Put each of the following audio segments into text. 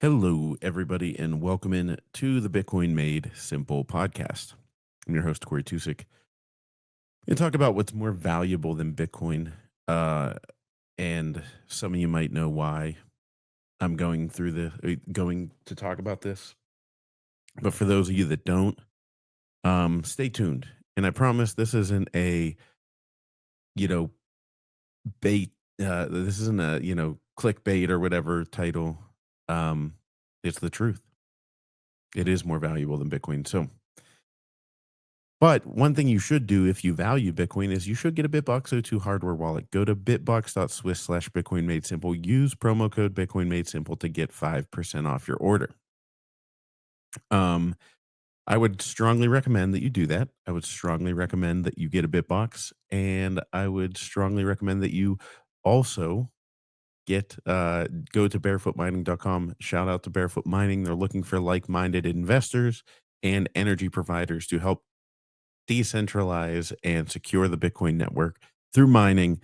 Hello, everybody, and welcome in to the Bitcoin Made Simple podcast. I'm your host, Corey Tusick. And talk about what's more valuable than Bitcoin. Uh, and some of you might know why I'm going to talk about this. But for those of you that don't, stay tuned. And I promise this isn't a, you know, bait. This isn't a, clickbait or whatever title. Um, it's the truth. It is more valuable than Bitcoin. But one thing you should do if you value Bitcoin is you should get a BitBox02 hardware wallet. Go to bitbox.swiss/Bitcoin made simple. Use promo code Bitcoin made simple to get 5% off your order. Um, I would strongly recommend that you do that. I would strongly recommend that you get a Bitbox, and I would strongly recommend that you also go to barefootmining.com. Shout out to Barefoot Mining. They're looking for like-minded investors and energy providers to help decentralize and secure the Bitcoin network through mining,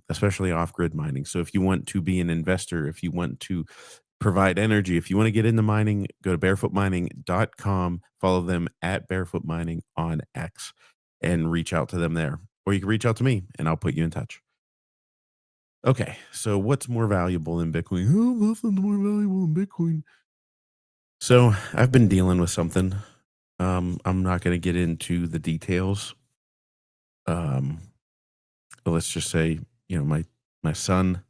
especially off grid mining. So, if you want to be an investor, if you want to provide energy, if you want to get into mining, go to barefootmining.com, follow them at Barefoot Mining on X, and reach out to them there. Or you can reach out to me and I'll put you in touch. Okay, so what's more valuable than Bitcoin? Oh, nothing's more valuable than Bitcoin. So, I've been dealing with something. I'm not going to get into the details. Um, but let's just say, my son,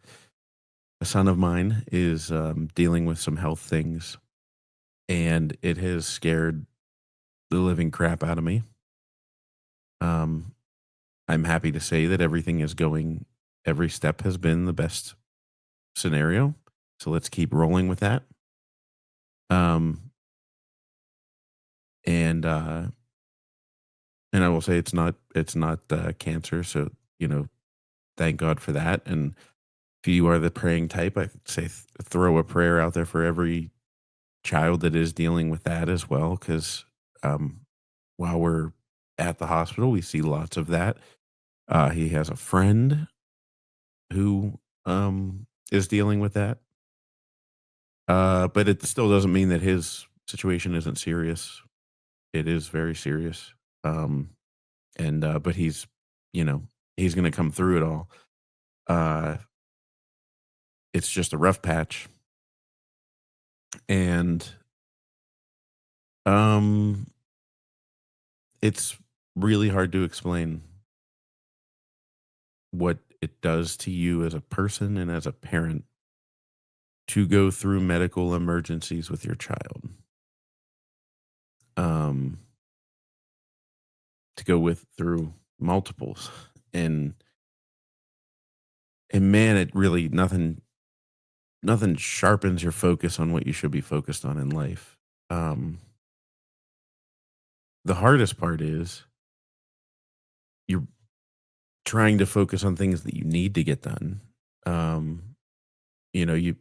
a son of mine, is dealing with some health things, and it has scared the living crap out of me. Um, I'm happy to say that everything is going. Every step has been the best scenario, so let's keep rolling with that. Um, and and I will say it's not cancer, so thank God for that. And if you are the praying type, I could say throw a prayer out there for every child that is dealing with that as well, because um, while we're at the hospital, we see lots of that. He has a friend who is dealing with that, but it still doesn't mean that his situation isn't serious. It is very serious, um, and but you know, he's going to come through it all. Uh, it's just a rough patch, and um, it's really hard to explain what it does to you as a person and as a parent to go through medical emergencies with your child. Um, to go with through multiples, and man, it really nothing sharpens your focus on what you should be focused on in life. Um, the hardest part is you're trying to focus on things that you need to get done. Um, you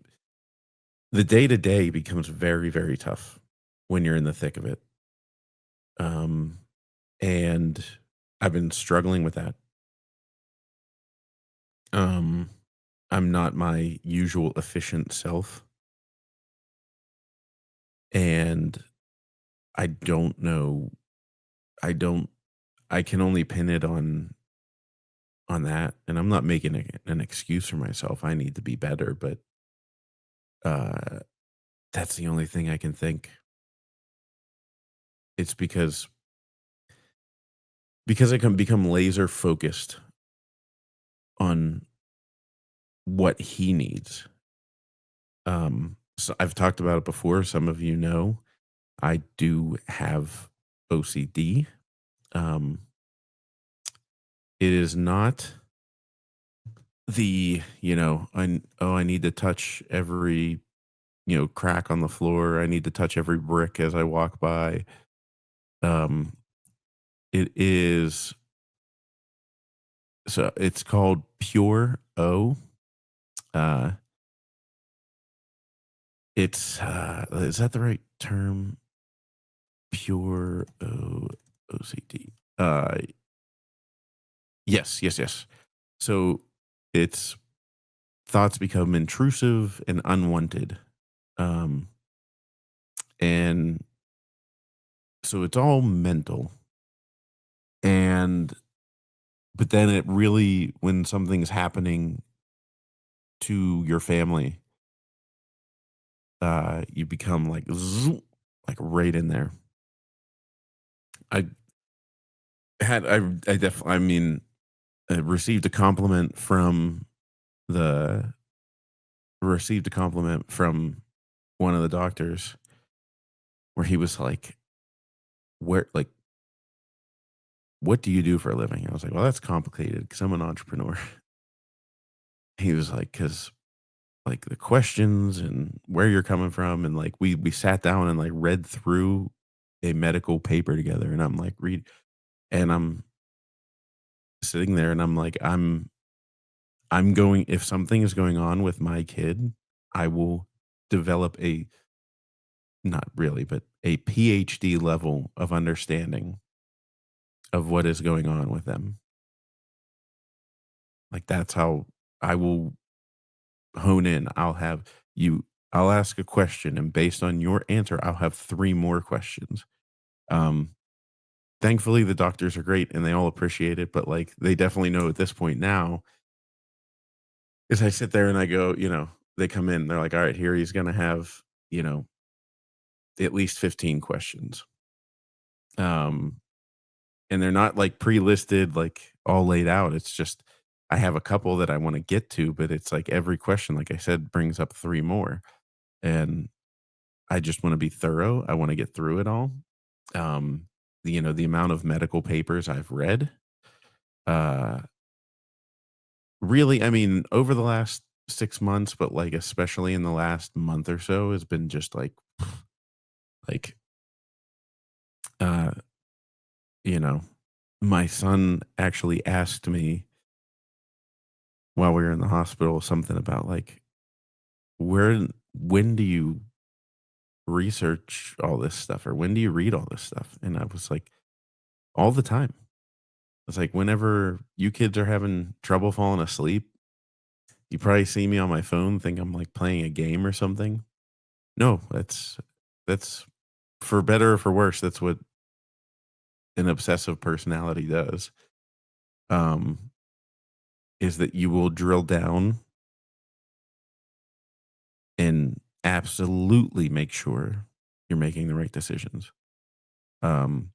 the day to day becomes very, very tough when you're in the thick of it. Um, and I've been struggling with that. Um, I'm not my usual efficient self, and I don't know. I don't. I can only pin it on that, and I'm not making an excuse for myself. I need to be better, but uh, that's the only thing I can think. It's because I can become laser focused on what he needs. So I've talked about it before. Some of you know I do have OCD. Um, it is not I need to touch every, crack on the floor. I need to touch every brick as I walk by. Um, it is so it's called Pure O. Uh, it's is that the right term? Pure OCD. Yes, yes, yes. So it's thoughts become intrusive and unwanted. Um, and so it's all mental. And but then it really, when something's happening to your family, you become like zoom, like right in there. I I mean, I received a compliment from the received a compliment from one of the doctors where he was like, "Where, like, what do you do for a living?" I was like, "Well, that's complicated because I'm an entrepreneur." He was like, "'Cause like the questions and where you're coming from," and like we sat down and like read through a medical paper together, and I'm like and I'm sitting there and I'm like, I'm going, if something is going on with my kid, I will develop a, not really, but a PhD level of understanding of what is going on with them. Like that's how I will hone in. You I'll ask a question, and based on your answer, I'll have 3 more questions. Um, Thankfully, the doctors are great and they all appreciate it, but, like, they definitely know at this point now, is I sit there and I go, they come in, they're like, "All right, here he's gonna have, you know, at least 15 questions." Um, and they're not, like, pre-listed, like, all laid out. It's just I have a couple that I wanna get to, but it's like every question, like I said, brings up 3 more, and I just wanna be thorough. I wanna get through it all. Um, the amount of medical papers I've read, uh really, I mean, over the last 6 months, but, like, especially in the last month or so has been just like, uh, you know, my son actually asked me while we were in the hospital something about, like, "Where when do you research all this stuff, or when do you read all this stuff?" And I was like, "All the time." It's like, "Whenever you kids are having trouble falling asleep, you probably see me on my phone, think I'm, like, playing a game or something." No, that's for better or for worse, that's what an obsessive personality does, um, is that you will drill down and absolutely make sure you're making the right decisions. Um,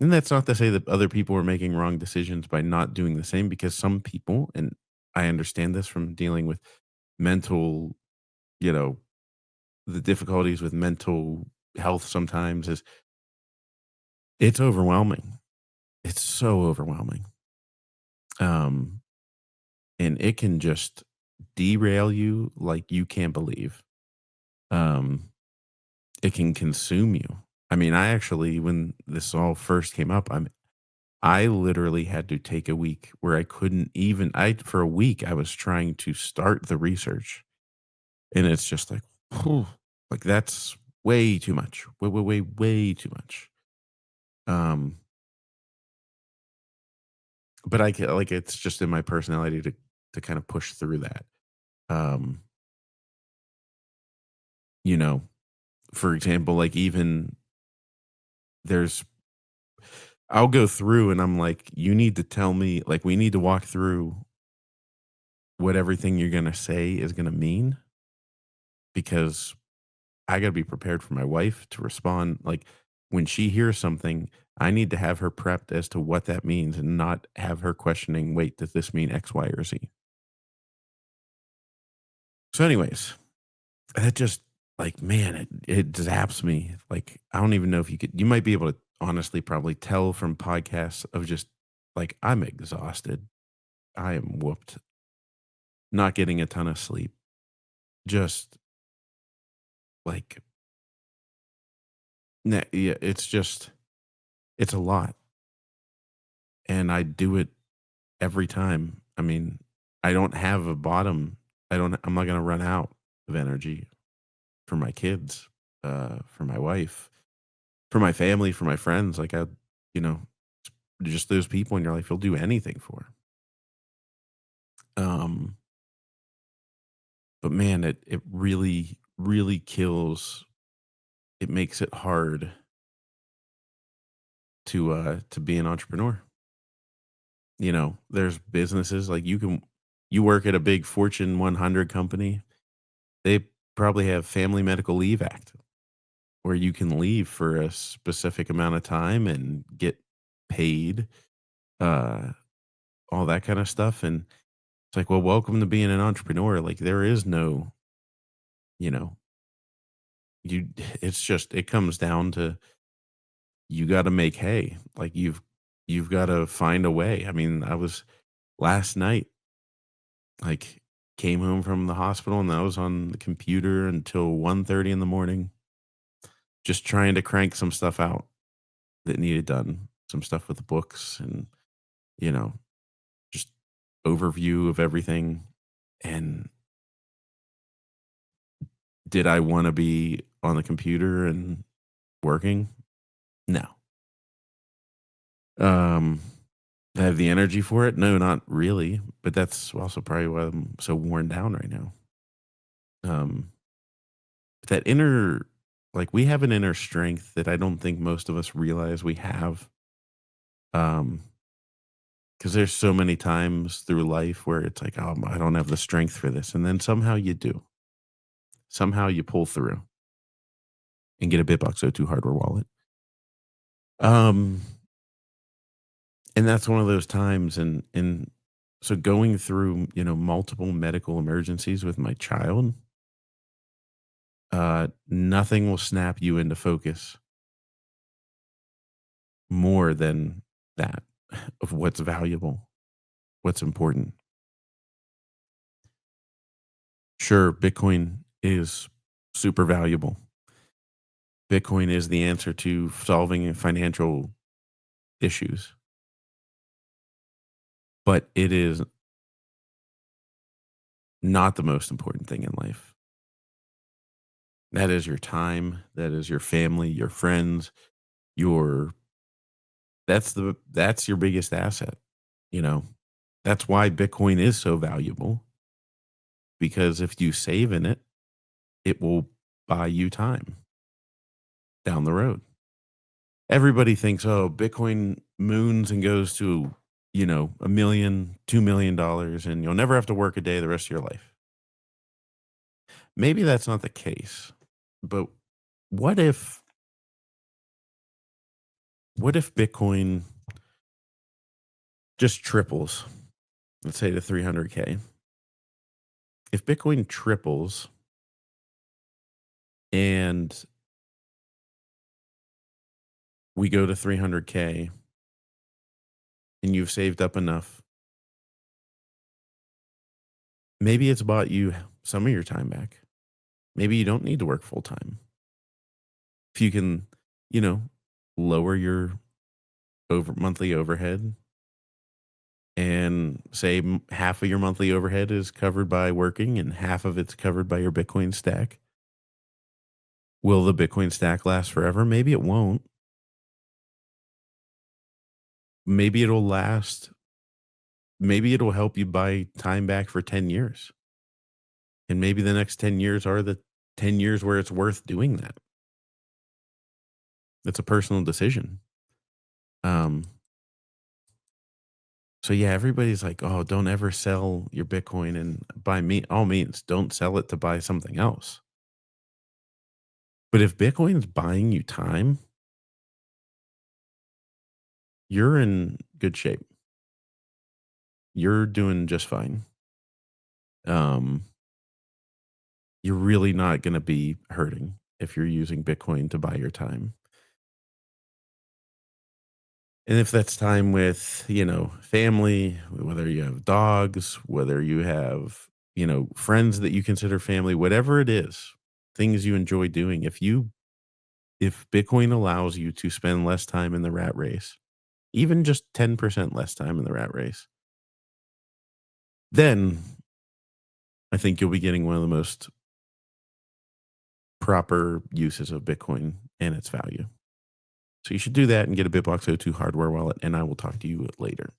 and that's not to say that other people are making wrong decisions by not doing the same, because some people, and I understand this from dealing with mental, you know, the difficulties with mental health sometimes, is it's overwhelming. It's so overwhelming. Um, and it can just derail you like you can't believe. Um, it can consume you. I mean, I actually, when this all first came up, I literally had to take a week where I couldn't even, for a week I was trying to start the research, and it's just like, whew, like that's way too much. Way, way, way, way too much. Um, but like, it's just in my personality to kind of push through that. Um, you know, for example, like, even there's I'll go through and I'm like, "You need to tell me, like, we need to walk through what everything you're gonna say is gonna mean, because I gotta be prepared for my wife to respond. Like, when she hears something, I need to have her prepped as to what that means and not have her questioning, 'Wait, does this mean X, Y, or Z?'" So anyways, that just, like, man, it zaps me. Like, I don't even know if you might be able to honestly probably tell from podcasts of just, like, I'm exhausted. I am whooped. Not getting a ton of sleep. Just, like, yeah, it's just it's a lot, and I do it every time. I mean, I don't have a bottom. I'm not gonna run out of energy for my kids, for my wife, for my family, for my friends. Like, you know, just those people in your life you'll do anything for. Um, but man, it really, really kills it makes it hard to be an entrepreneur. You know, there's businesses like you work at a big Fortune 100 company, they probably have Family Medical Leave Act where you can leave for a specific amount of time and get paid, uh, all that kind of stuff. And it's like, well, welcome to being an entrepreneur. Like there is no, you know, you it's just it comes down to you got to make hay. Like you've got to find a way. I mean, I was last night like came home from the hospital and I was on the computer until 1:30 in the morning just trying to crank some stuff out that needed done. Some stuff with the books and, you know, just overview of everything. And did I want to be on the computer and working? No. Um, I have the energy for it? No, not really. But that's also probably why I'm so worn down right now. Um, that inner, like we have an inner strength that I don't think most of us realize we have. Um, because there's so many times through life where it's like, oh, I don't have the strength for this. And then somehow you do. Somehow you pull through and get a Bitbox O2 hardware wallet. Um, and that's one of those times and so going through, you know, multiple medical emergencies with my child, nothing will snap you into focus more than that of what's valuable, what's important. Sure, Bitcoin is super valuable. Bitcoin is the answer to solving financial issues, but it is not the most important thing in life. That is your time, that is your family, your friends, your that's your biggest asset, you know? That's why Bitcoin is so valuable because if you save in it, it will buy you time down the road. Everybody thinks, "Oh, Bitcoin moons and goes to, you know, a million, $2 million, and you'll never have to work a day the rest of your life." Maybe that's not the case, but what if what if Bitcoin just triples? Let's say to 300K. If Bitcoin triples and we go to 300K and you've saved up enough, maybe it's bought you some of your time back. Maybe you don't need to work full time. If you can, you know, lower your monthly overhead and say half of your monthly overhead is covered by working and half of it's covered by your Bitcoin stack. Will the Bitcoin stack last forever? Maybe it won't. Maybe it'll last. Maybe it'll help you buy time back for 10 years. And maybe the next 10 years are the 10 years where it's worth doing that. It's a personal decision. Um, so yeah, everybody's like, "Oh, don't ever sell your Bitcoin and by me all means, don't sell it to buy something else." But if Bitcoin's buying you time, you're in good shape. You're doing just fine. Um, you're really not going to be hurting if you're using Bitcoin to buy your time. And if that's time with, you know, family, whether you have dogs, whether you have, you know, friends that you consider family, whatever it is, things you enjoy doing, if Bitcoin allows you to spend less time in the rat race, even just 10% less time in the rat race, then I think you'll be getting one of the most proper uses of Bitcoin and its value. So you should do that and get a BitBox O2 hardware wallet, and I will talk to you later.